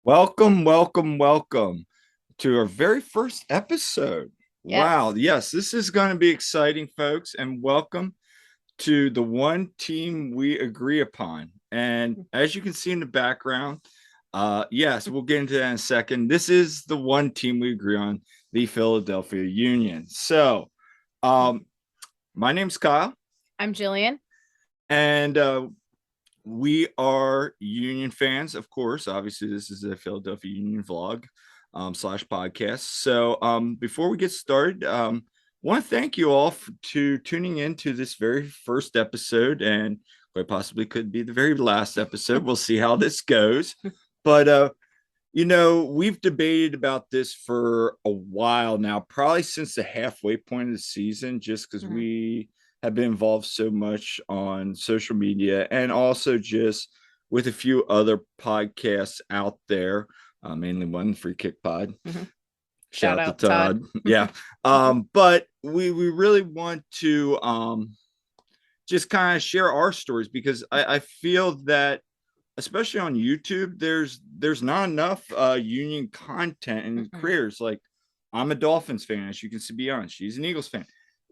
Welcome to our very first episode. Wow. Yes. Yes, this is going to be exciting, folks, and welcome to the one team we agree upon. And as you can see in the background, yes, we'll get into that in a second. This is the one team we agree on, the Philadelphia Union. So, um, my name's Kyle, I'm Jillian. and we are Union fans, of course. Obviously, this is a Philadelphia Union vlog slash podcast. So before we get started, want to thank you all to tuning in to this very first episode, and quite possibly could be the very last episode. We'll see how this goes. But we've debated about this for a while now, probably since the halfway point of the season, just because Mhm. we have been involved so much on social media and also just with a few other podcasts out there, mainly one Free Kick Pod. Mhm. Shout Shout out to out Todd. Todd. Yeah. But we really want to just kind of share our stories because I feel that especially on YouTube, there's not enough union content and Mhm. creators. Like I'm a Dolphins fan, as you can see beyond. She's an Eagles fan.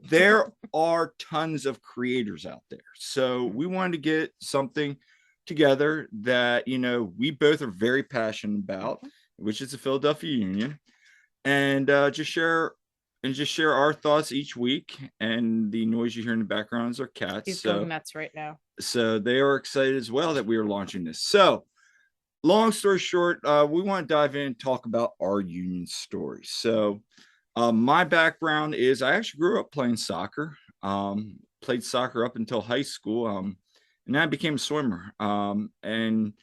There are tons of creators out there. So we wanted to get something together that we both are very passionate about, which is the Philadelphia Union, and just share our thoughts each week. And the noise you hear in the background is our cats. He's going So nuts right now. so they are excited as well that we are launching this. So long story short, we want to dive in and talk about our union story. So my background is I actually grew up playing soccer. Played soccer up until high school, and then I became a swimmer, and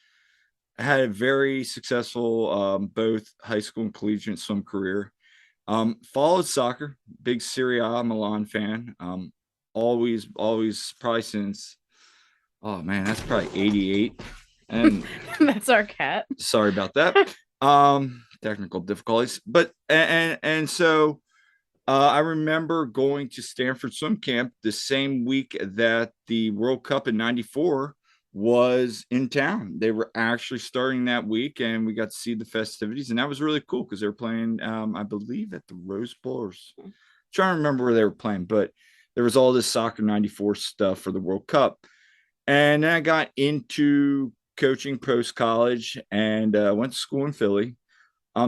had a very successful both high school and collegiate swim career. Followed soccer, big Serie A Milan fan. Always, probably since, oh man, that's probably 88. And That's our cat. sorry about that. Technical difficulties. But and so I remember going to Stanford swim camp the same week that the World Cup in '94 was in town. They were actually starting that week, and we got to see the festivities, and that was really cool because they were playing, I believe, at the Rose Bowl. Or trying to remember where they were playing, but there was all this soccer '94 stuff for the World Cup, and then I got into coaching post college and went to school in Philly.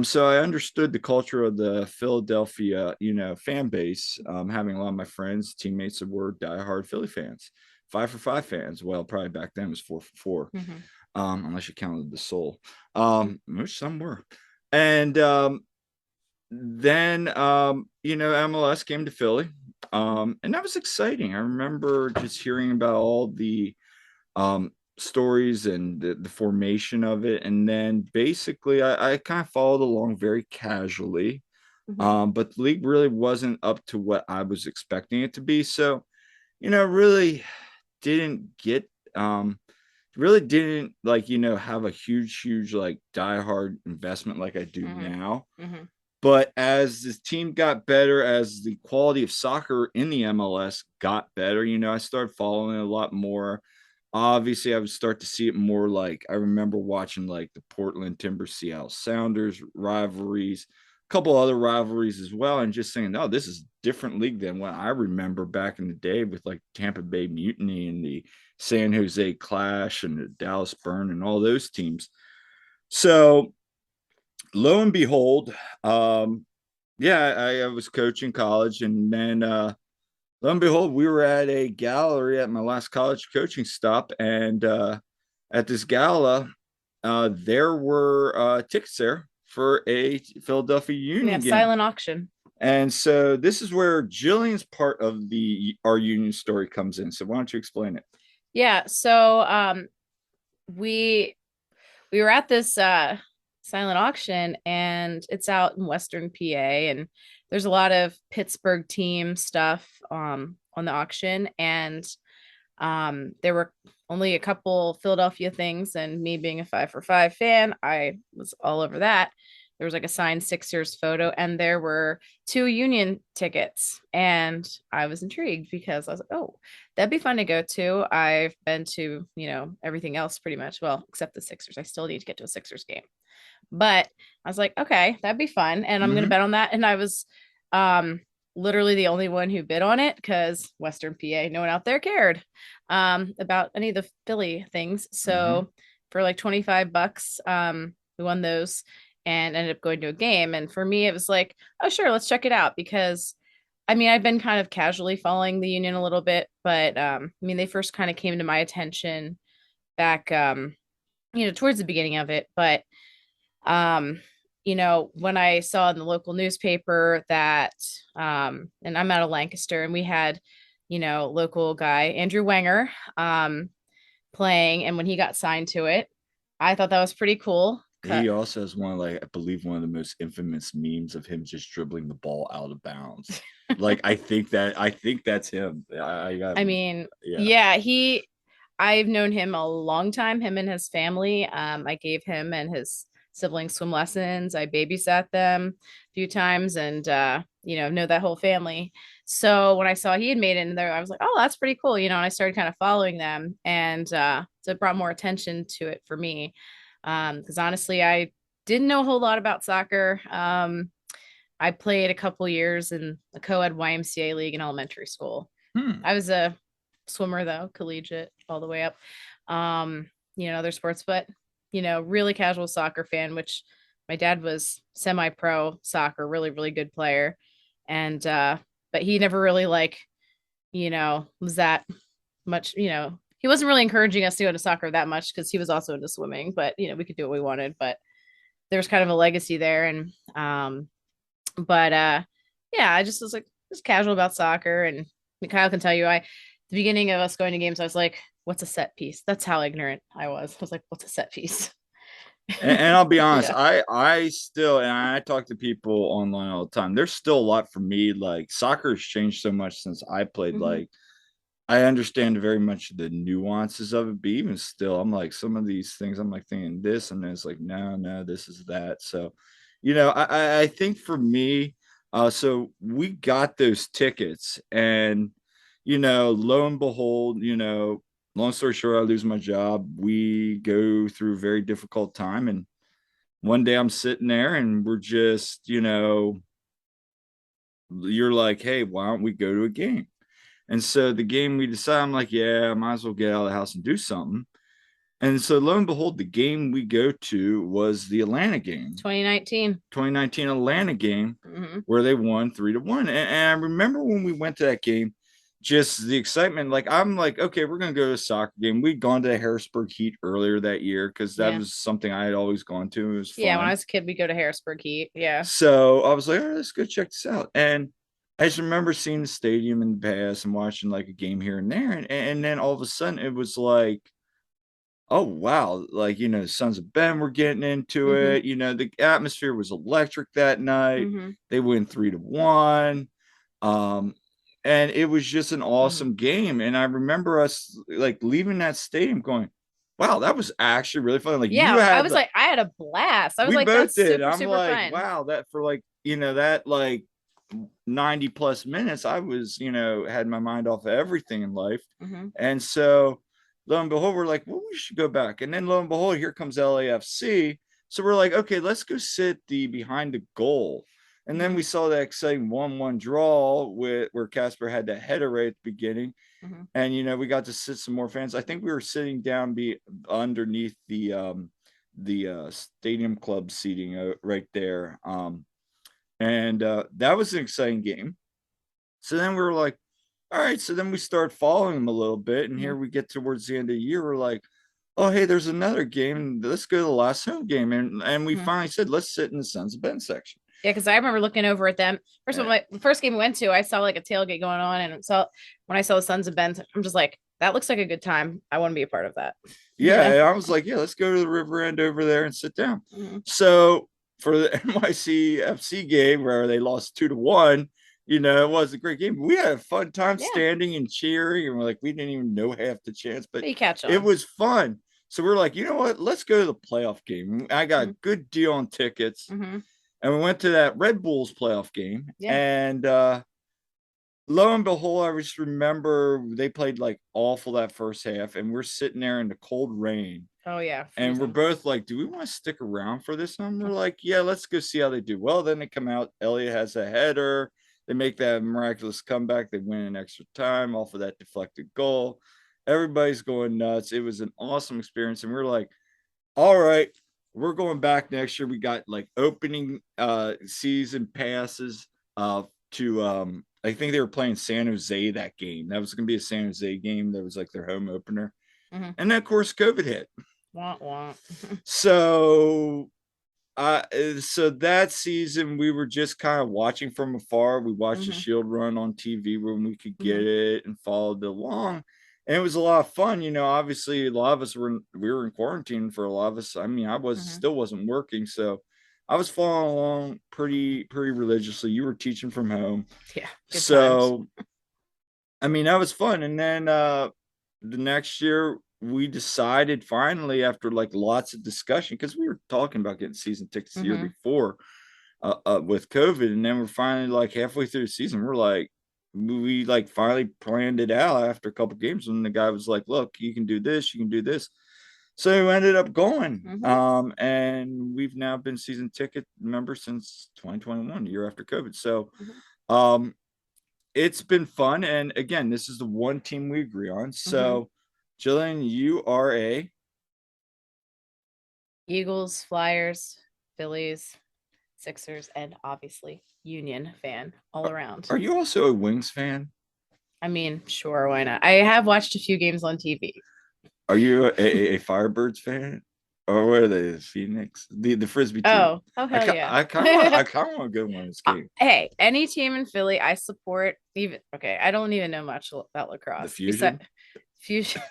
So I understood the culture of the Philadelphia, fan base. Having a lot of my friends, teammates that were diehard Philly fans, 5 for 5 fans. Well, probably back then it was 4 for 4, Mhm. unless you counted the soul, which some were. And then MLS came to Philly, and that was exciting. I remember just hearing about all the stories and the formation of it. And then basically, I kind of followed along very casually. Mhm. But the league really wasn't up to what I was expecting it to be. So, really didn't get, really didn't like, have a huge, like diehard investment like I do Mhm. now. Mhm. But as this team got better, as the quality of soccer in the MLS got better, I started following it a lot more. Obviously, I would start to see it more. Like I remember watching like the Portland Timber Seattle Sounders rivalries, a couple other rivalries as well, and just saying, no, this is a different league than what I remember back in the day with like Tampa Bay Mutiny and the San Jose Clash and the Dallas Burn and all those teams. So lo and behold, yeah, I was coaching college, and then lo and behold, we were at a gallery at my last college coaching stop, and at this gala, there were tickets there for a Philadelphia Yeah, Union game. silent auction. And so this is where Jillian's part of the our Union story comes in. So why don't you explain it? Yeah, so we we were at this silent auction, and it's out in Western PA, and there's a lot of Pittsburgh team stuff on the auction, and there were only a couple Philadelphia things, and me being a 5 for 5 fan, I was all over that. There was like a signed Sixers photo, and there were two Union tickets, and I was intrigued because I was like, oh, that'd be fun to go to. I've been to, everything else pretty much, well, except the Sixers. I still need to get to a Sixers game. But I was like, okay, that'd be fun. And I'm gonna Hmm. bet on that. And I was um literally the only one who bid on it because Western PA, no one out there cared about any of the Philly things. Hmm. So for like 25 bucks, we won those and ended up going to a game. And for me, it was like, oh sure, let's check it out because I mean, I've been kind of casually following the union a little bit, but I mean, they first kind of came to my attention back towards the beginning of it, but um when I saw in the local newspaper that and I'm out of Lancaster and we had local guy Andrew Wenger playing, and when he got signed to it, I thought that was pretty cool. He also has one, like, I believe one of the most infamous memes of him just dribbling the ball out of bounds. Like, I think that's him. I got, I mean, yeah. yeah, I've known him a long time, him and his family. I gave him and his siblings swim lessons. I babysat them a few times and know that whole family. So when I saw he had made it in there, I was like, oh, that's pretty cool, and I started kind of following them, and so it brought more attention to it for me. Because honestly, I didn't know a whole lot about soccer. I played a couple years in the co-ed YMCA league in elementary school. Hmm. I was a swimmer though, collegiate all the way up. Other sports, but really casual soccer fan, which my dad was semi-pro soccer, really, really good player. And but he never really was that much, he wasn't really encouraging us to go to soccer that much because he was also into swimming, but we could do what we wanted. But there was kind of a legacy there. And but yeah, I just was like just casual about soccer. And Kyle can tell you, the beginning of us going to games, I was like, what's a set piece? That's how ignorant I was. I was like, what's a set piece? And I'll be honest, Yeah. I still, and I talk to people online all the time. There's still a lot for me. Like, soccer has changed so much since I played. Mm-hmm. Like, I understand very much the nuances of it, but even still, I'm like, some of these things, I'm like thinking this, and then it's like, no, no, this is that. So, I think for me, so we got those tickets, and lo and behold, long story short, I lose my job. We go through a very difficult time, and one day I'm sitting there, and we're just, you're like, hey, why don't we go to a game? And so the game we decide, I'm like, yeah, I might as well get out of the house and do something. And so lo and behold, the game we go to was the Atlanta game, 2019. 2019 Atlanta game, Mm-hmm. where they won 3-1. And I remember when we went to that game, just the excitement. Like, I'm like, okay, we're gonna go to a soccer game. We'd gone to the Harrisburg Heat earlier that year because that Yeah. was something I had always gone to. It was Yeah. When I fun. was a kid, we go to Harrisburg Heat. Yeah. So I was like, all right, let's go check this out. And I just remember seeing the stadium in the past and watching like a game here and there. And then all of a sudden it was like, oh wow, like, Sons of Ben were getting into Mm-hmm. it. The atmosphere was electric that night. Mm-hmm. They win 3-1. Um, and it was just an Mm-hmm. awesome game. And I remember us like leaving that stadium going, wow, that was actually really fun. Like, you Yeah. I had was like, like, I had a blast. I was we like, both that's did. super, I'm super like, fun. wow, that for like, that like 90 plus minutes, I was, had my mind off of everything in life. Mm-hmm. And so lo and behold, we're like, well, we should go back. And then lo and behold, here comes LAFC. So we're like, okay, let's go sit the behind the goal. And then Mm-hmm. we saw that exciting 1-1 draw with where Casper had that header right at the beginning. Mm-hmm. And we got to sit some more fans. I think we were sitting down underneath the stadium club seating right there. And that was an exciting game. So then we were like, all right. So then we start following them a little bit. And Mm-hmm. here we get towards the end of the year. We're like, oh, hey, there's another game. Let's go to the last home game. And we Mm-hmm. finally said, let's sit in the Sons of Ben section. Yeah, because I remember looking over at them. First of Uh, all, the first game we went to, I saw like a tailgate going on, and so when I saw the Sons of Ben, I'm just like, that looks like a good time. I want to be a part of that. yeah. And I was like, yeah, let's go to the river end over there and sit down. Mm-hmm. So for the NYC FC game where they lost 2-1, it was a great game. We had a fun time Yeah, standing and cheering, and we're like, we didn't even know half the chance, but but you catch it on. was fun. So we're like, you know what? Let's go to the playoff game. I got Mm-hmm. a good deal on tickets, Mm-hmm. and we went to that Red Bulls playoff game. Yeah. And lo and behold, I just remember they played like awful that first half, and we're sitting there in the cold rain. Oh yeah, And we're freezing. both like, do we want to stick around for this one? We're like, yeah, let's go see how they do. Well, then they come out. Elliott has a header. They make that miraculous comeback. They win in extra time off of that deflected goal. Everybody's going nuts. It was an awesome experience. And we're like, all right, we're going back next year. We got like opening season passes to I think they were playing San Jose that game. That was gonna be a San Jose game. That was like their home opener. Mm-hmm. And then of course COVID hit. Wah, wah. So so that season we were just kind of watching from afar. We watched the Mm-hmm. Shield run on TV when we could get Mm-hmm. it and followed along. And it was a lot of fun, you know. Obviously, a lot of us we were in quarantine for a lot of us. I mean, I was Mm-hmm. still wasn't working, so I was following along pretty religiously. You were teaching from home, Yeah, good times. so I mean that was fun. And then the next year we decided finally after like lots of discussion because we were talking about getting season tickets the year Mm-hmm. before with COVID, and then we're finally like halfway through the season. We're like, we like finally planned it out after a couple games, and the guy was like, "Look, you can do this, you can do this." So we ended up going, Mm-hmm. and we've now been season ticket members since 2021, the year after COVID. So, Mm-hmm. um, it's been fun, and again, this is the one team we agree on. Mm-hmm. So, Jillian, you are a Eagles, Flyers, Phillies, Sixers, and obviously Union fan all around. are you also a Wings fan? I mean, sure, why not? I have watched a few games on TV. Are you a Firebirds fan? Or what are they? The Phoenix, the frisbee team. Oh hell yeah. I kind of want to go one of this game. Hey, any team in Philly I support. Even okay, I don't even know much about The lacrosse. Besides Fusion. Fusion,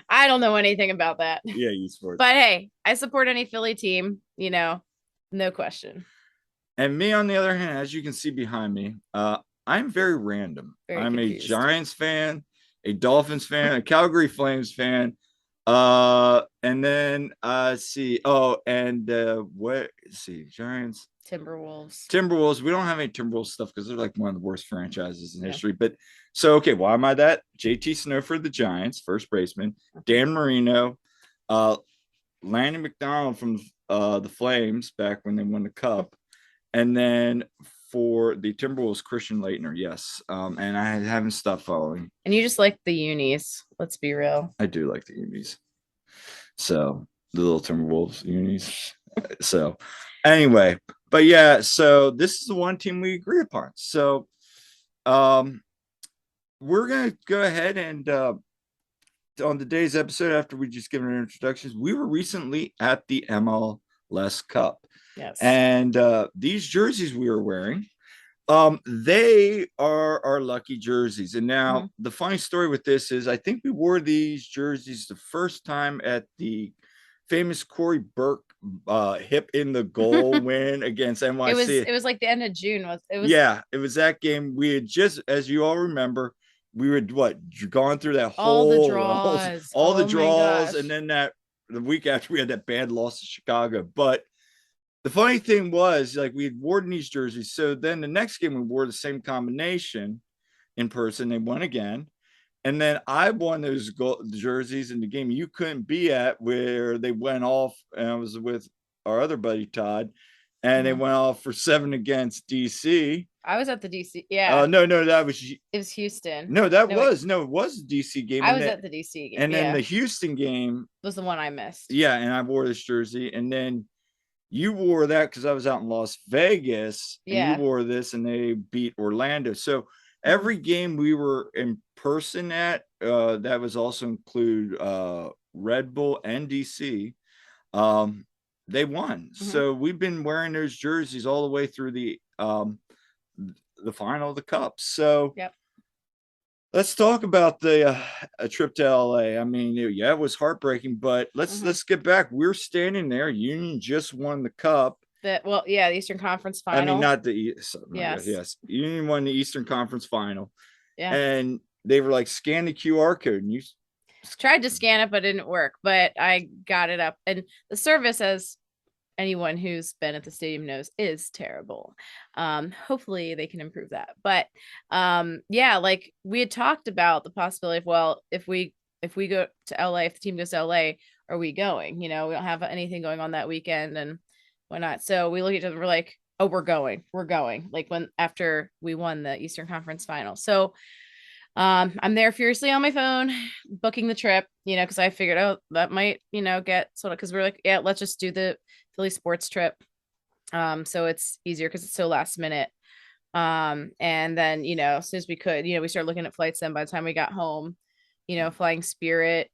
I don't know anything about that. Yeah, esports. But hey, I support any Philly team, no question. And me, on the other hand, as you can see behind me, I'm very random. Very I'm a confused. Giants fan, a Dolphins fan, a Calgary Flames fan. And then see, oh, and what? Let's see, Giants, Timberwolves. Timberwolves. We don't have any Timberwolves stuff because they're like one of the worst franchises in Yeah. history. But so okay, why am I that? JT Snow for the Giants, first baseman. Dan Marino, uh, Lanny McDonald from the Flames back when they won the Cup, and then for the Timberwolves, Christian Leitner. Yes, and I haven't stopped following. And you just like the unis. Let's be real. I do like the unis. So the little Timberwolves unis. So anyway, but yeah, so this is the one team we agree upon. So um we're gonna go ahead and on today's episode, after we just given our introductions, we were recently at the MLS Cup. Yes. And these jerseys we were wearing, they are our lucky jerseys. And now the funny story with this is I think we wore these jerseys the first time at the famous Cory Burke hip in the goal win against NYC. It was like the end of June. Yeah, it was that game. We had just, as you all remember, we had gone through that all the whole draws, all the oh my draws, gosh. and then the week after we had that bad loss to Chicago. But the funny thing was, like, we had worn these jerseys. So then the next game we wore the same combination in person. They won again. And then I won those jerseys in the game you couldn't be at, where they went off, and I was with our other buddy Todd, and they went off for 7 against DC. I was at the DC. Yeah. No, that was it was Houston. No, it was the DC game. I was at the DC game. And then the Houston game was the one I missed. Yeah, and I wore this jersey, and then you wore that because I was out in Las Vegas, and you wore this, and they beat Orlando. So every game we were in person at, that was also include Red Bull and DC, they won. So we've been wearing those jerseys all the way through the final of the Cup. So let's talk about the a trip to LA. I mean, it was heartbreaking, but let's get back. We're standing there. Union just won the Cup. The Eastern Conference Final. I mean, not the East. Yes. Union won the Eastern Conference Final. Yeah. And they were like, scan the QR code, and you tried to scan it, but it didn't work. But I got it up, and the service, as anyone who's been at the stadium knows, is terrible. Hopefully they can improve that. But like we had talked about the possibility of, well, if we if we go to LA, if the team goes to LA, are we going? We don't have anything going on that weekend and whatnot. So we look at each other, we're like, oh, we're going. Like when after we won the Eastern Conference final. So I'm there furiously on my phone, booking the trip, because I figured, oh, that might, get sort of because we're like, yeah, let's just do the Philly sports trip. So it's easier because it's so last minute. And then, as soon as we could, we started looking at flights. Then by the time we got home, flying Spirit,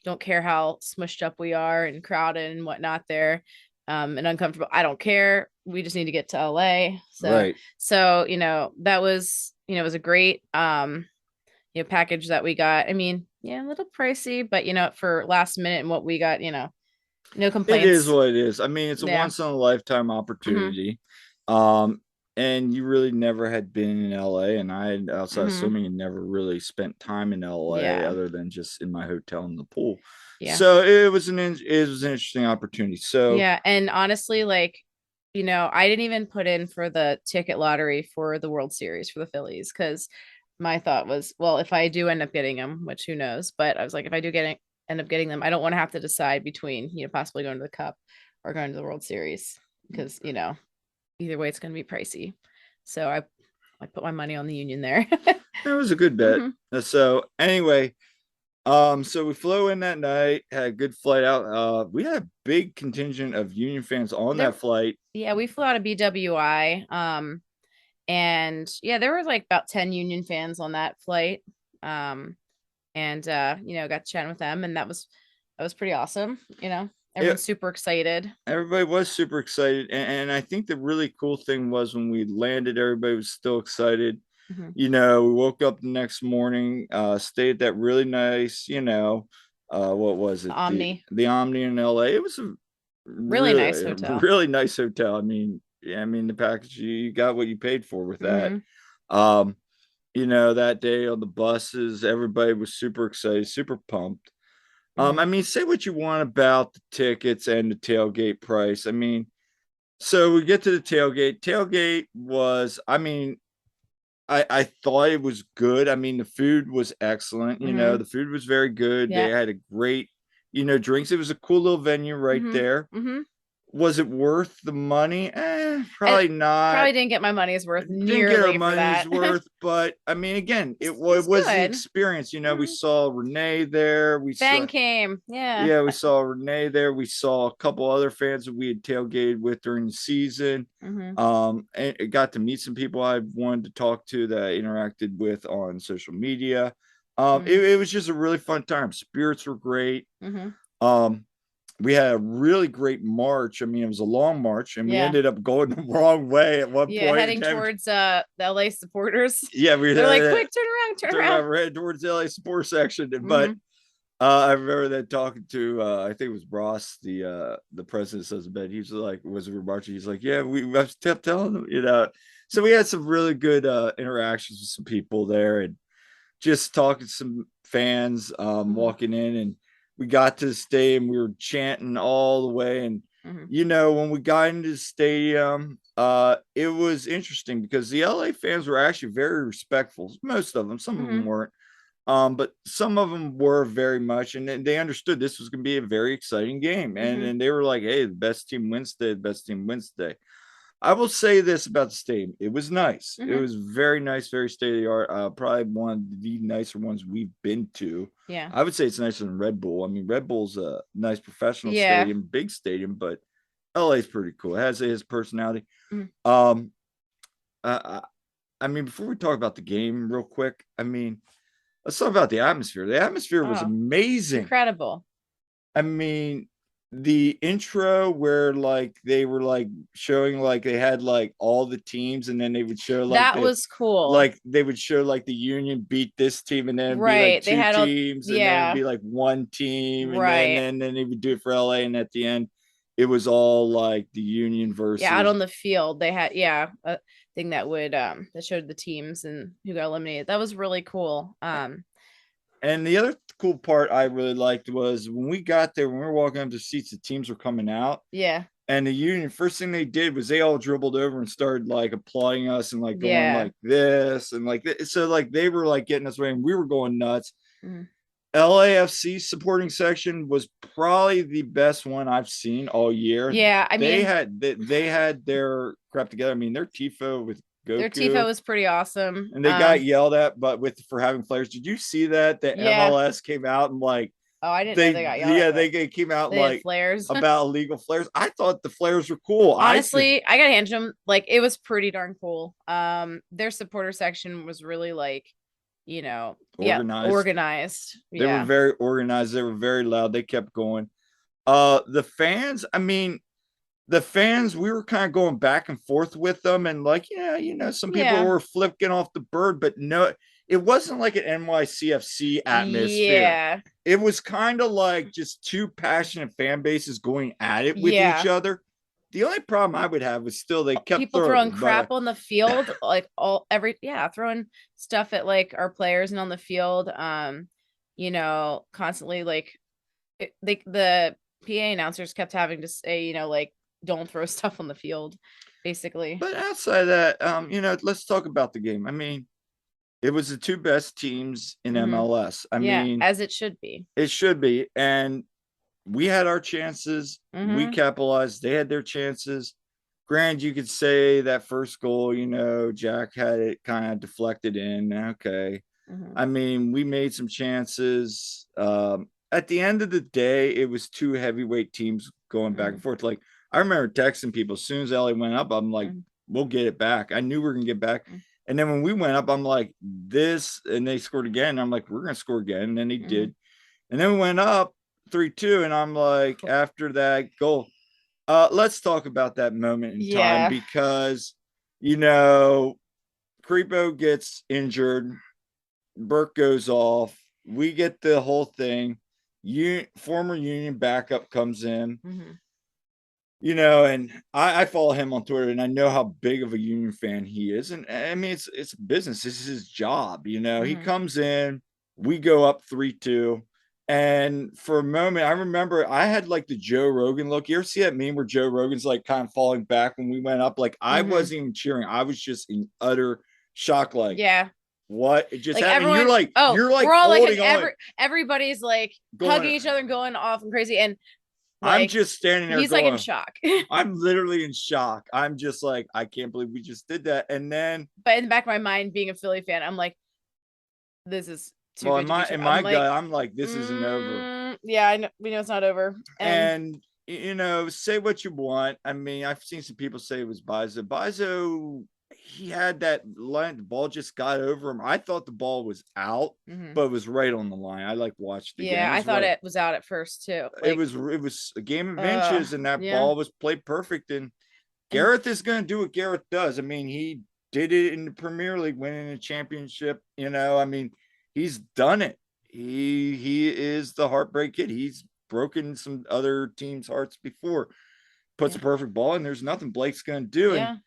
don't care how smushed up we are and crowded and whatnot there, and uncomfortable. I don't care. We just need to get to LA. Right. So, that was, it was a great, package that we got. I mean, yeah, a little pricey, but for last minute and what we got, no It is complaints. what it is. I mean, it's a Yeah. once in a lifetime Hmm. opportunity. And you really never had been in LA, and I had, outside of Hmm. swimming, had never really spent time in LA Yeah. other than just in my hotel in the pool. Yeah. So it was an interesting opportunity. So Yeah. And honestly, like, I didn't even put in for the ticket lottery for the World Series for the Phillies because my thought was, well, if I do end up getting them, which who knows, but I was like, if I do end up getting them, I don't want to have to decide between, possibly going to the Cup or going to the World Series because, either way it's going to be pricey. So I put my money on the Union there. it was a good bet. Hmm. So anyway, so we flew in that night, had a good flight out. We had a big contingent of Union fans on that There, flight. yeah, we flew out of BWI. And yeah, there was like about 10 Union fans on that flight. Um, and got chatting with them, and that was pretty awesome. It, Everyone's super excited. everybody was super excited, and I think the really cool thing was when we landed, everybody was still excited. Hmm. We woke up the next morning, stayed at that really nice, what was The it, Omni, the Omni in LA. It was a really nice really hotel. really nice hotel. I mean, yeah, I mean the package, you got what you paid for with that. Hmm. um that day on the buses, everybody was super excited, super pumped. Hmm. I mean, say what you want about the tickets and the tailgate price. I mean, so we get to the tailgate. Tailgate was, I mean, I thought it was good. I mean, the food was excellent. Hmm. The food was very good. They Yeah. had a great, drinks. It was a cool little venue right Hmm. there. Hmm. Was it worth the money? I Probably not. probably didn't get my money's worth Didn't get our nearly for money's that. worth, but I mean, again, it It was was the good. experience. We Hmm. saw Renee there. We Fang saw, came. Yeah. yeah, we saw Renee there. We saw a couple other fans that we had tailgated with during the season. Hmm. And it got to meet some people I wanted to talk to that I interacted with on social media. Hmm. It was just a really fun time. Spirits were great. Hmm. Um, we had a really great march. I mean, it was a long march, and we Yeah. ended up going the wrong way at one Yeah, point. heading towards the LA supporters. Yeah, we They're like, quick, turn around, turn turned around. around, ran towards the LA sports section. But Hmm. I remember that talking to, I think it was Ross, the president says bed. He was like, was we marching? He's like, yeah, I kept telling them, So we had some really good interactions with some people there, and just talking to some fans, Hmm. walking in, and we got to the stadium. We were chanting all the way, and Hmm. when we got into the stadium, it was interesting because the LA fans were actually very respectful. Most of them, some of them Hmm. weren't, but some of them were very much, and they understood this was going to be a very exciting game, and Hmm. and they were like, "Hey, the best team wins today. The best team wins today." I will say this about the stadium. It was nice. It Hmm. was very nice, very state of the art. Probably one of the nicer ones we've been to. Yeah. I would say it's nicer than Red Bull. I mean, Red Bull's a nice professional Yeah. stadium, big stadium, but LA's pretty cool. It has his personality. Mhm. Um, I, I mean, before we talk about the game real quick, I mean, let's talk about the atmosphere. The atmosphere was Oh, amazing. incredible. I mean, the intro where like they were like showing like they had like all the teams, and then they would show That was cool. like they would show like the Union beat this team, and then it'd be like Right. They two had all, teams, and then it'd yeah, be like one team, and then right. then then they would do it for LA, and at the end it was all like the Union Yeah, out versus. on the field, they had, yeah, a thing that would that showed the teams and who got eliminated. That was really cool. And the other cool part I really liked was when we got there, when we were walking up to seats, the teams were coming out. Yeah. And the Union, first thing they did was they all dribbled over and started like applauding us and like going Yeah. like this and like this. So like they were like getting us ready, and we were going nuts. Mhm. LAFC supporting section was probably the best one I've seen all year. Yeah, I mean, They had their crap together. I mean, their tifo with their tifo Goku, was pretty awesome. and they got yelled at, but with for having flares. Did you see that the Yeah. MLS came out and like Oh, I didn't know they they got yelled yeah at, but they came out they had like flares. about illegal flares. I thought the flares were cool. I said Honestly, I gotta hand them like it was pretty darn cool. Their supporter section was really like, yeah, organized. organized. They were Yeah. very organized. They were very loud. They kept going. The fans, I mean, the fans, we were kind of going back and forth with them, and like, yeah, some people Yeah. were flipping off the bird, but no, it wasn't like an NYCFC atmosphere. Yeah. It was kind of like just two passionate fan bases going at it with each Yeah. other. The only problem I would have was still they kept People throwing throwing, crap but on the field, like throwing stuff at like our players and on the field. Constantly like the PA announcers kept having to say, like don't throw stuff on the field, basically. but outside of that, let's talk about the game. I mean, it was the two best teams in Hmm. MLS. I Yeah, mean, as it should be. it should be. And we had our chances. We Hmm. capitalized. They had their chances. Granted, you could say that first goal, Jack had it kind of deflected in. Okay. Hmm. I mean, we made some chances. At the end of the day, it was two heavyweight teams going back and Hmm. forth. Like, I remember texting people as soon as LA went up, I'm like, Hmm. we'll get it back. I knew we were going to get back. And then when we went up, I'm like, this, and they scored again. And I'm like, we're going to score again. And then they Hmm. did. And then we went up 3-2. And I'm like, after that goal, let's talk about that moment in time Yeah. because, you know, Creepo gets injured. Burke goes off. We get the whole thing. Former Union backup comes in, Hmm. and I follow him on Twitter, and I know how big of a Union fan he is. And I mean, it's business. This is his job. He Hmm. comes in. We go up 3-2. And for a moment, I remember I had like the Joe Rogan look. You ever see that meme where Joe Rogan's like kind of falling back when we went up? Like I Hmm. wasn't even cheering. I was just in utter shock. Like, Yeah. what it just Like happened. And everyone, you're we're like all like holding on, everybody's like going. hugging each other and going off and crazy. And I'm like just standing there he's like in going, shock. I'm literally in shock. I'm just like, I can't believe we just did that. And then, But in the back of my mind, being a Philly fan, I'm like, this is too well, good to be true. in I'm my like, gut, I'm like, this isn't over. yeah, I know, we know it's not over. And And say what you want. I mean, I've seen some people say it was Bizo. Bizo, he had that line. The ball just got over him. I thought the ball was out, mhm. but it was right on the line. I like watched it again. Yeah, It I was thought right. it was out at first too. It Like, was a game of inches, and that yeah. ball was played perfect. And And Gareth is going to do what Gareth does. I mean, he did it in the Premier League, winning a championship. I mean, he's done it. He is the heartbreak kid. He's broken some other teams' hearts before. Puts a yeah, perfect ball, and there's nothing Blake's going to do. And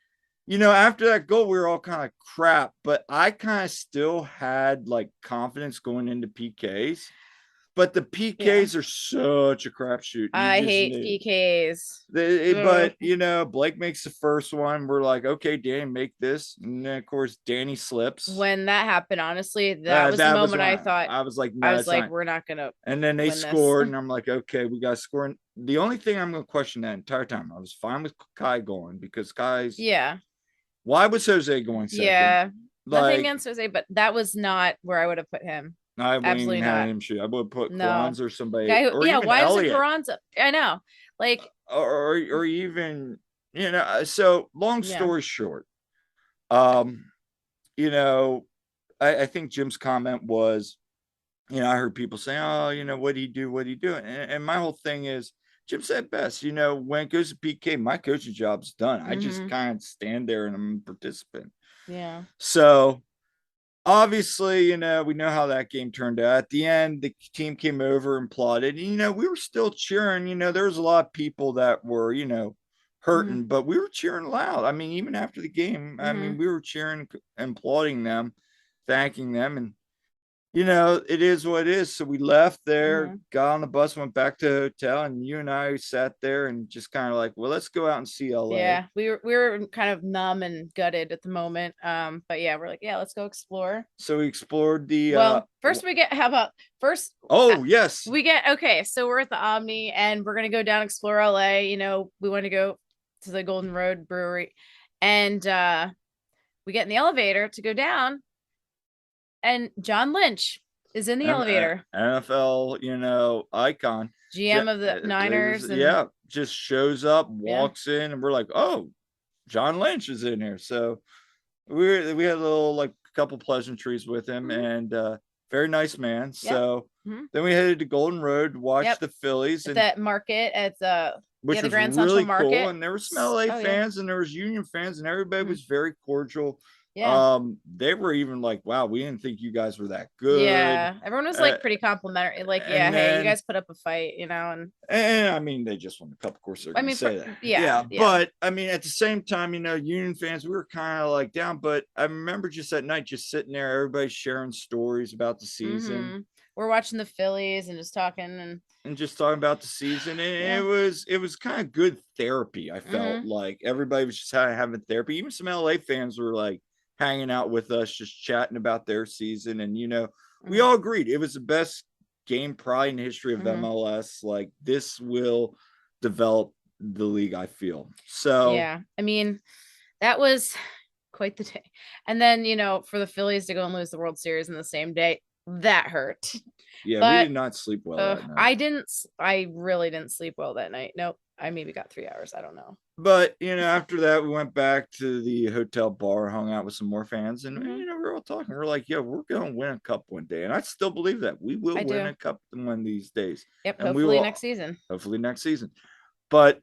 yeah, after that goal, we were all kind of crap, but I kind of still had like confidence going into PKs. But the yeah. PKs are such a crapshoot. You I just hate need. PKs. But Blake makes the first one. We're like, okay, Danny, make this, and then of course Danny slips. When that happened, honestly, that was the That was moment when I thought I was like, I no, was it's like, not. we're not gonna And then they win this. scored, and I'm like, okay, we got scoring. The only thing I'm going to question that entire time, I was fine with Kai going because Kai's. Yeah. Why was Jose going second? Yeah. Nothing Like, against Jose, but that was not where I would have put him. I wouldn't even Absolutely have not. him shoot. I would put No. Carranza or somebody, Guy who, or yeah, even why isn't Elliott, Carranza? I know. Like, or even So long yeah. story short, um, you know, I think Jim's comment was, I heard people saying, oh, what do you do? What do you do? And my whole thing is, Jim said best, when it goes to PK, my coaching job's done. I just Mm-hmm. kind of stand there and I'm a participant. Yeah. So obviously, we know how that game turned out. At the end, the team came over and plotted. And, we were still cheering. There was a lot of people that were, Mm-hmm. hurting, but we were cheering loud. I mean, even after the game, I Mm-hmm. mean, we were cheering and applauding them, thanking them. And it is what it is. So we left there, Hmm. got on the bus, went back to the hotel, and you and I sat there and just kind of like, well, let's go out and see LA. Yeah, we were kind of numb and gutted at the moment. But yeah, we're like, yeah, let's go explore. So we explored the Well, first we get how about first uh, oh yes. we get okay, so we're at the Omni and we're gonna go down explore LA. We want to go to the Golden Road Brewery, and we get in the elevator to go down, and John Lynch is in the elevator, NFL, icon. GM of the Niners, and Yeah, just shows up, yeah. walks in, and we're like, oh, John Lynch is in here. So we had a little like couple pleasantries with him, Mhm. and very nice man. Yep. So Mhm. then we headed to Golden Road, watched Yep. the Phillies, At and that market at which the was Grand Central really cool. Market. And there were some LA Oh yeah. fans and there was Union fans, and everybody Mhm. was very cordial. Yeah. They were even like, wow, we didn't think you guys were that good. Yeah. Everyone was Uh, like pretty complimentary. Like, yeah, and hey, you then guys put up a fight, and I mean, they just won the cup. Of course, they're I going to mean, say that. yeah, Yeah. yeah. But I mean, at the same time, Union fans, we were kind of like down. But I remember just that night, just sitting there, everybody sharing stories about the season We're watching the Phillies and just talking and just talking about the season. And yeah. it was kind of good therapy. I felt Mm-hmm. like everybody was just having therapy. Even some LA fans were like hanging out with us, just chatting about their season. And, we Mm-hmm. all agreed it was the best game probably in the history of Mm-hmm. MLS. Like, this will develop the league, I feel. So, Yeah. I mean, that was quite the day. And then, for the Phillies to go and lose the World Series in the same day, that hurt. yeah, we But did not sleep well that night. I really didn't sleep well that night. Nope. I maybe got 3 hours. I don't know. But after that, we went back to the hotel bar, hung out with some more fans, and Hmm. we're all talking. We're like, "Yeah, we're gonna win a cup one day," and I still believe that we will I win do. a cup one of these days, Yep. and we Hopefully next will season. hopefully next season. But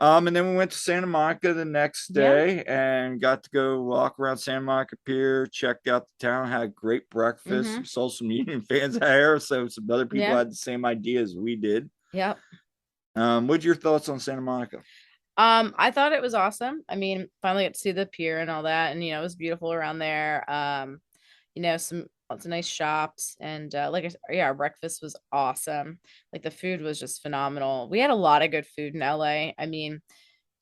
and then we went to Santa Monica the next Yeah. day and got to go walk around Santa Monica Pier, checked out the town, had a great breakfast, Hmm. saw some Union fans there, so some other people Yeah. had the same idea as we did. Yep. What's your thoughts on Santa Monica? I thought it was awesome. I mean, finally got to see the pier and all that, and it was beautiful around there. Some lots of nice shops, and like I said, yeah, our breakfast was awesome. Like the food was just phenomenal. We had a lot of good food in LA. I mean,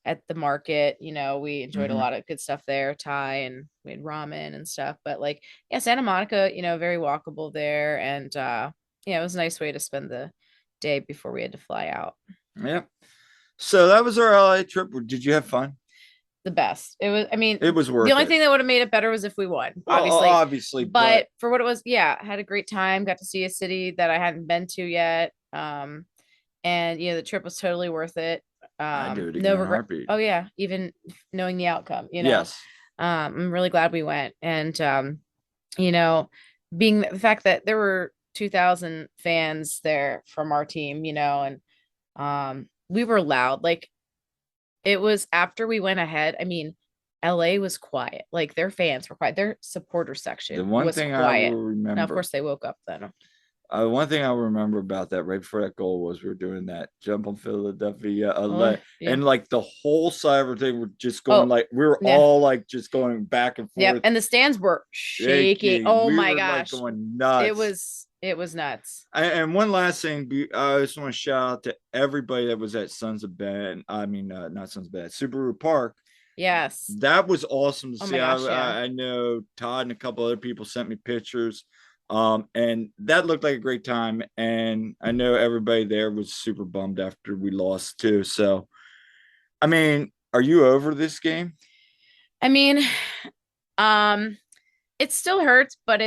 at the market, we enjoyed a Mm-hmm. lot of good stuff there, Thai, and we had ramen and stuff. But like, yeah, Santa Monica, very walkable there, and yeah, it was a nice way to spend the day before we had to fly out. Yeah. So that was our LA trip. Did you have fun? The best. It was, I mean, It was the worth only it. thing that would have made it better was if we won, Well, obviously. obviously, but But for what it was, yeah, I had a great time. Got to see a city that I hadn't been to yet. And the trip was totally worth it. I'd do it again No in a regret. heartbeat. Oh yeah, even knowing the outcome. Yes. I'm really glad we went. And you know, being the fact that there were 2,000 fans there from our team, and we were loud. Like it was after we went ahead. I mean, LA was quiet. Like their fans were quiet. Their supporter The section one was thing I will quiet. Now, of remember, course, they woke up then. one thing I remember about that right before that goal was we were doing that jump on Philadelphia, Oh, yeah. and like the whole side of everything were just going Oh, like we were yeah. all like just going back and Yep. forth. And the stands were shaking. Oh We my were like gosh. going It nuts. was nuts. And one last thing, I just want to shout out to everybody that was at Sons of Ben. I mean, not Sons of Ben, Subaru Park. Yes. That was awesome to Oh see. my gosh, yeah. I know Todd and a couple other people sent me pictures, and that looked like a great time. And I know everybody there was super bummed after we lost too. So, I mean, are you over this game? I mean, um, it still hurts, but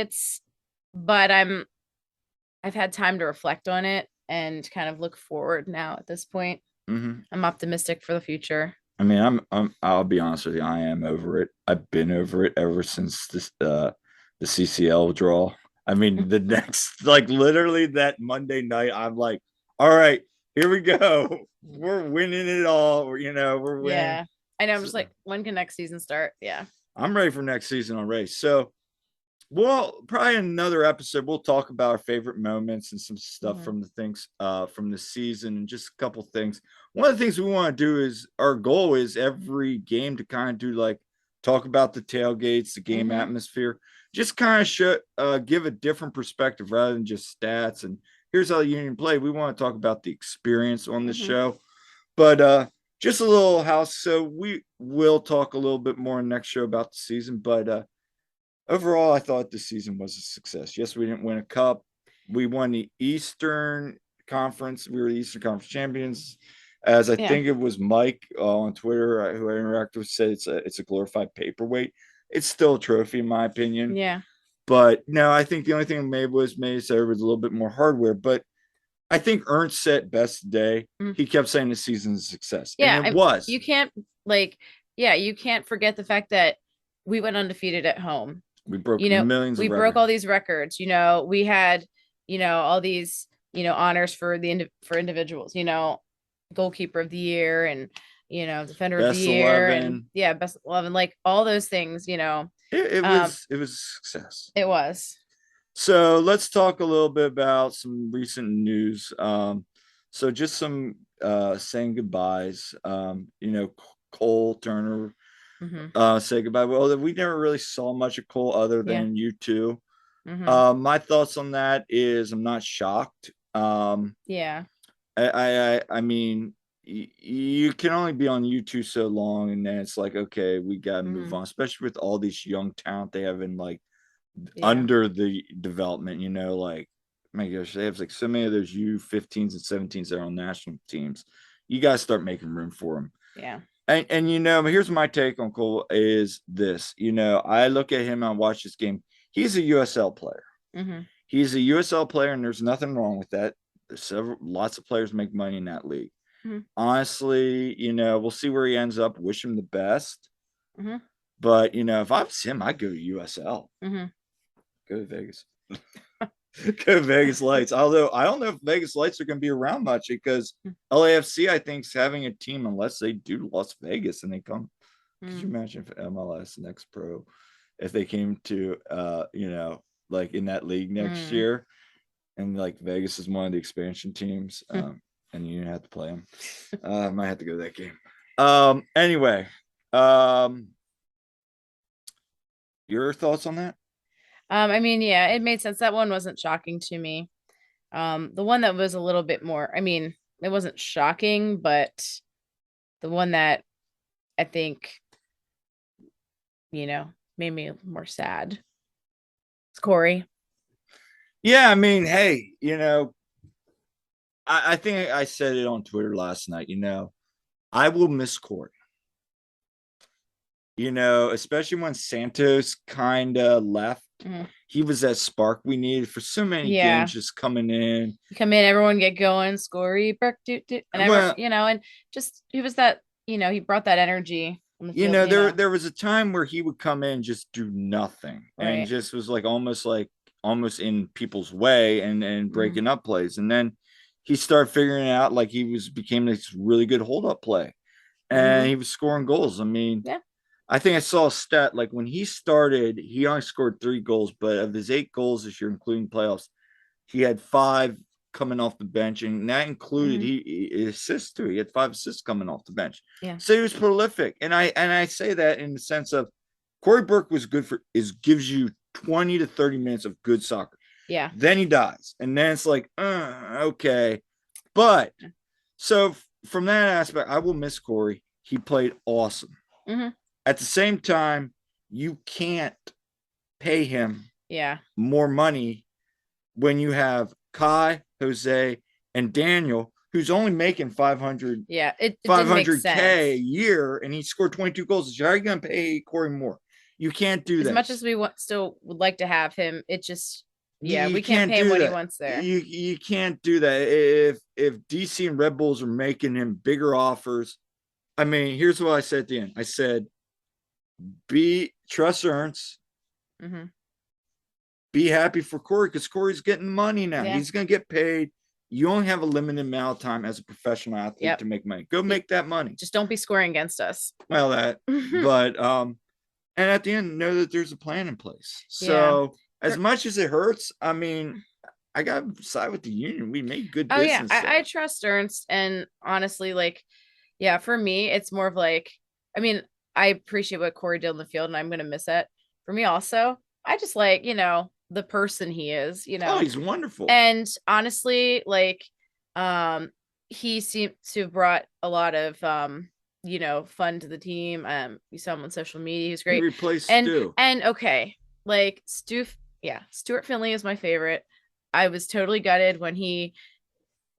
I've had time to reflect on it and kind of look forward now at this point. Mm-hmm. I'm optimistic for the future. I mean, I'll be honest with you. I am over it. I've been over it ever since the CCL draw. I mean, the next, like literally that Monday night, I'm like, all right, here we go. We're winning it all. We're winning. Yeah. I know. I'm So, just like, when can next season start? Yeah. I'm ready for next season already. So, well, probably another episode, we'll talk about our favorite moments and some stuff Mhm. from the things from the season and just a couple things. One of the things we want to do is our goal is every game to kind of do like talk about the tailgates, the game Mhm. atmosphere. just kind of should give a different perspective rather than just stats. And here's how the Union played. We want to talk about the experience on this Mm-hmm. show, but just a little house. So we will talk a little bit more in next show about the season, but overall, I thought the season was a success. Yes, we didn't win a cup. We won the Eastern Conference. We were the Eastern Conference champions. As I Yeah. think it was Mike on Twitter who I interacted with said it's a glorified paperweight. It's still a trophy in my opinion. Yeah. But no, I think the only thing maybe so there was a little bit more hardware. But I think Ernst said best today. Mm. He kept saying the season's a success, and Yeah. it was. You can't like, yeah, you can't forget the fact that we went undefeated at home. We broke millions We of broke records. all these records. We had, all these, honors for for individuals, goalkeeper of the year and, defender of the Best year and 11. yeah, best 11, like all those things, It was a success. it was. So let's talk a little bit about some recent news. So just some saying goodbyes. Cole Turner Mm-hmm. say goodbye. Well, we never really saw much of Cole other Yeah. than you two. Mm-hmm. My thoughts on that is I'm not shocked. Yeah. I mean, you can only be on YouTube so long, and then it's like, okay, we gotta move Mm-hmm. on, especially with all these young talent they have in like Yeah. under the development. Like my gosh, they have like so many of those U15s and 17s that are on national teams. You guys start making room for them. Yeah. And here's my take on Cole is this. I look at him, I watch this game. He's a USL player. Mm-hmm. He's a USL player, and there's nothing wrong with that. There's lots of players make money in that league. Mm-hmm. Honestly, we'll see where he ends up. Wish him the best. Mm-hmm. But if I was him, I'd go to USL. Mm-hmm. Go to Vegas. Go to Vegas Lights. Although I don't know if Vegas Lights are going to be around much because LAFC, I think, is having a team unless they do Las Vegas and they come. Could you imagine if MLS Next Pro, if they came to, like in that league next year, and like Vegas is one of the expansion teams, and you have to play them. I might have to go to that game. Anyway, your thoughts on that? I mean, yeah, it made sense. That one wasn't shocking to me. The one that was a little bit more, I mean, it wasn't shocking, but the one that I think, made me more sad. It's Cory. Yeah, I mean, hey, I think I said it on Twitter last night. I will miss Cory. Especially when Santos kind of left. Mm-hmm. He was that spark we needed for so many games just coming in. You come in, everyone get going, Cory, and and just he was that, he brought that energy on the field. There was a time where he would come in just do nothing and just was like almost in people's way and breaking up plays. And then he started figuring out like became this really good hold up play. And he was scoring goals. I mean, I think I saw a stat like when he started, he only scored 3 goals, but of his 8 goals this year, including playoffs, he had 5 coming off the bench, and that included he assists too. He had 5 assists coming off the bench. Yeah. So he was prolific, and I say that in the sense of Cory Burke was good gives you 20 to 30 minutes of good soccer. Yeah. Then he dies, and then it's like, okay, but so from that aspect, I will miss Cory. He played awesome. Mm-hmm. At the same time, you can't pay him more money when you have Kai, Jose, and Daniel, who's only making 500 500K a year, and he scored 22 goals. How are you going to pay Cory more? You can't do that. As much as we still would like to have him, it just we can't pay him what he wants there. You can't do that. If DC and Red Bulls are making him bigger offers, I mean, here's what I said at the end. I said, trust Ernst. Mm-hmm. Be happy for Cory because Cory's getting money now. He's going to get paid. You only have a limited amount of time as a professional athlete to make money. Go make that money. Just don't be scoring against us. Well, but and at the end, know that there's a plan in place. So as much as it hurts, I mean, I got to side with the union. We made good business. Oh yeah, I trust Ernst, and honestly, like, for me, it's more of like, I mean, I appreciate what Cory did on the field, and I'm going to miss it. For me also, I just like, the person he is, Oh, he's wonderful. and honestly, like, um, he seemed to have brought a lot of, fun to the team. You saw him on social media. He was He great. replaced And, Stu. okay, like yeah, Stuart Finley is my favorite. I was totally gutted when he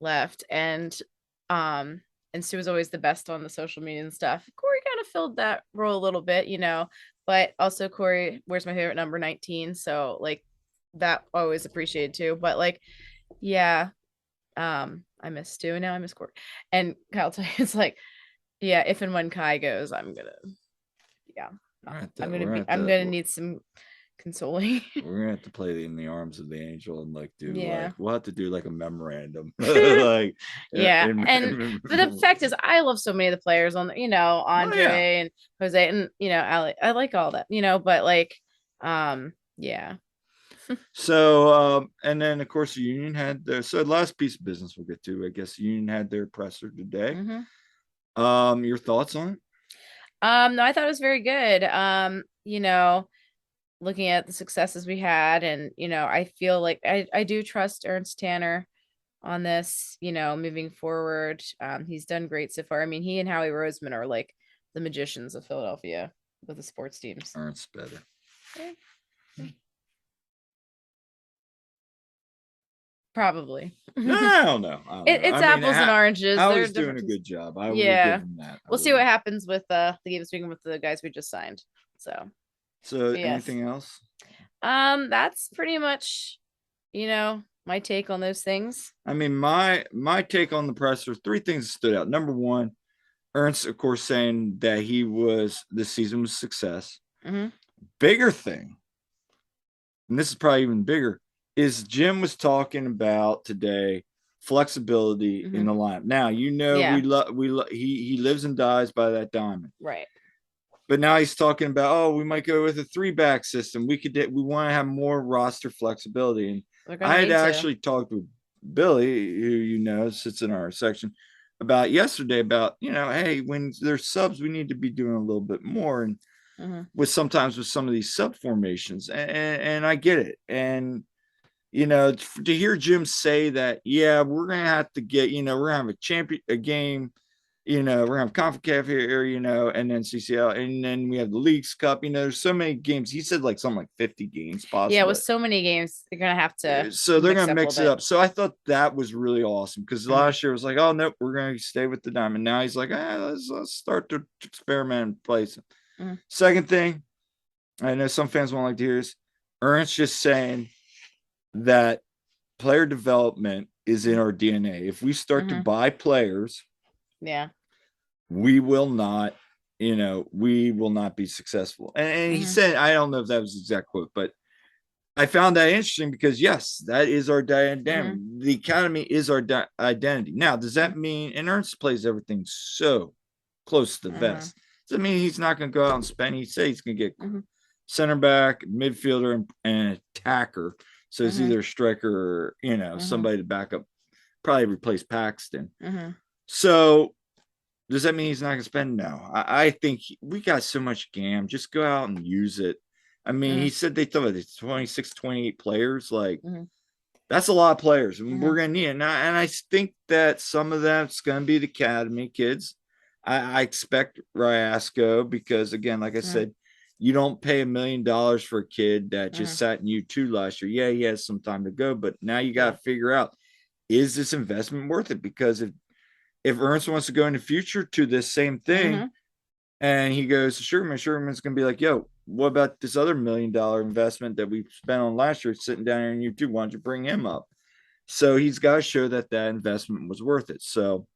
left, um and Stu was always the best on the social media and stuff. Cory kind of filled that role a little bit, but also Cory wears my favorite number 19, so like that always appreciated too. But like, yeah, I miss Stu and now I miss Cory. And Kyle tell you, it's like, yeah, if and when Kai goes, yeah, I'm gonna need some consoling. We're gonna have to play in the arms of the angel and like do Yeah. like we'll have to do like a memorandum like Yeah, and but the fact is, I love so many of the players on the, oh yeah. Andre and Jose and Ali. I like all that, but like, yeah. So and then of course the union had their so last piece of business we'll get to. I guess the union had their presser today. Hmm. Your thoughts on it? No, I thought it was very good. Looking at the successes we had, and I feel like I do trust Ernst Tanner on this, moving forward. He's done great so far. I mean, he and Howie Roseman are like the magicians of Philadelphia with the sports teams. Ernst better. Probably. No, I don't know. It's apples and oranges. They're Howie's doing different a teams. good job. I will give Yeah. him that. We'll see what happens with the game this weekend with the guys we just signed. So So yes. anything else? That's pretty much, my take on those things. I mean, my take on the presser, three things that stood out. Number one, Ernst, of course, saying that this season was a success. Hmm. Bigger thing, and this is probably even bigger, is Jim was talking about today flexibility in the lineup. Now Yeah. he lives and dies by that diamond. Right. But now he's talking about, we might go with a 3-back system. We want to have more roster flexibility. And We're I gonna had need to. actually talked with Billy, who sits in our section, about yesterday about, hey, when there's subs, we need to be doing a little bit more. And sometimes with some of these sub formations, and I get it. And to hear Jim say that, yeah, we're gonna have to get, we're gonna have a game, we're gonna have CONCACAF here, and then CCL, and then we have the Leagues Cup. There's so many games. He said like something like 50 games possibly. Yeah, with so many games, they're gonna have to. So they're gonna mix it up. So I thought that was really awesome because last year it was like, oh nope, we're gonna stay with the diamond. Now he's like, let's start to experiment and play some. Second thing, I know some fans won't like to hear this. Ernst just saying that player development is in our DNA. If we start to buy players, yeah, we will not, we will not be successful. And he said, I don't know if that was the exact quote, but I found that interesting because yes, that is our identity. The academy is our identity. Now, does that mean, and Ernst plays everything so close to the vest. Does that mean he's not going to go out and spend? He says he's going to get center back, midfielder, and an attacker. So it's either a striker or, somebody to back up, probably replace Paxton. So does that mean he's not going to spend? No. I think we got so much GAM. Just go out and use it. I mean, he said they thought it's 26, 28 players. Like, that's a lot of players. And we're going to need it. And I think that some of that's going to be the academy kids. I expect Ryasco because, again, like I said, you don't pay $1 million for a kid that just sat in U2 last year. Yeah, he has some time to go, but now you got to figure out, is this investment worth it? Because if Ernst wants to go in the future to this same thing and he goes to Sugarman's going to be like, yo, what about this other $1 million investment that we spent on last year sitting down here in U2? Why don't you bring him up? So he's got to show that investment was worth it. So,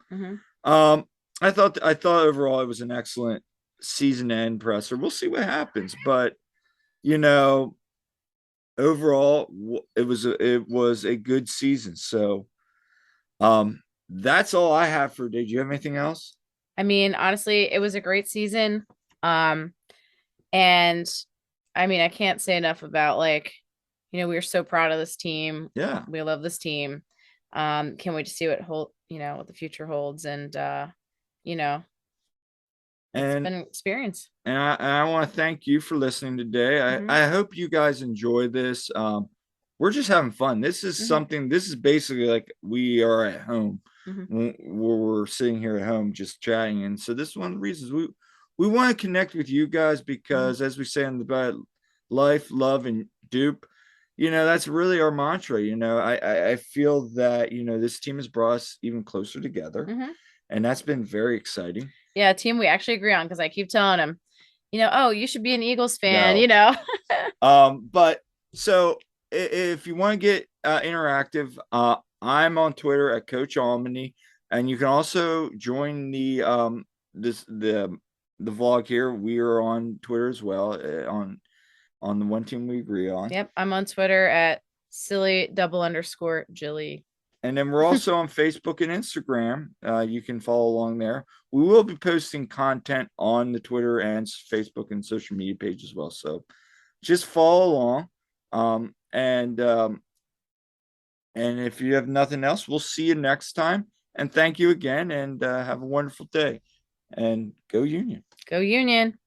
I thought overall it was an excellent season end presser. We'll see what happens, but overall it was a good season. So that's all I have for today. Do you have anything else? I mean, honestly, it was a great season. And I mean, I can't say enough about like, we are so proud of this team. Yeah. We love this team. Can't wait to see what the future holds. And It's And been an experience. I want to thank you for listening today. Hmm. I hope you guys enjoy this. We're just having fun. This is Hmm. something, this is basically like we are at home, Hmm. where we're sitting here at home just chatting. And so this is one of the reasons we want to connect with you guys, Hmm. because as we say in the bad, life, love, and dupe, that's really our mantra. I feel that, this team has brought us even closer together, Hmm. and that's been very exciting. Yeah, team we actually agree on because I keep telling him, oh, you should be an Eagles fan, No. you know. But so if you want to get interactive, I'm on Twitter at Coach Almany, and you can also join this the vlog here. We are on Twitter as well, on the one team we agree on. Yep, I'm on Twitter at silly double underscore Jilly. And then we're also on Facebook and Instagram. You can follow along there. We will be posting content on the Twitter and Facebook and social media page as well. So just follow along. Um, and um, and if you have nothing else, we'll see you next time. And thank you again, and have a wonderful day. And go Union. Go Union.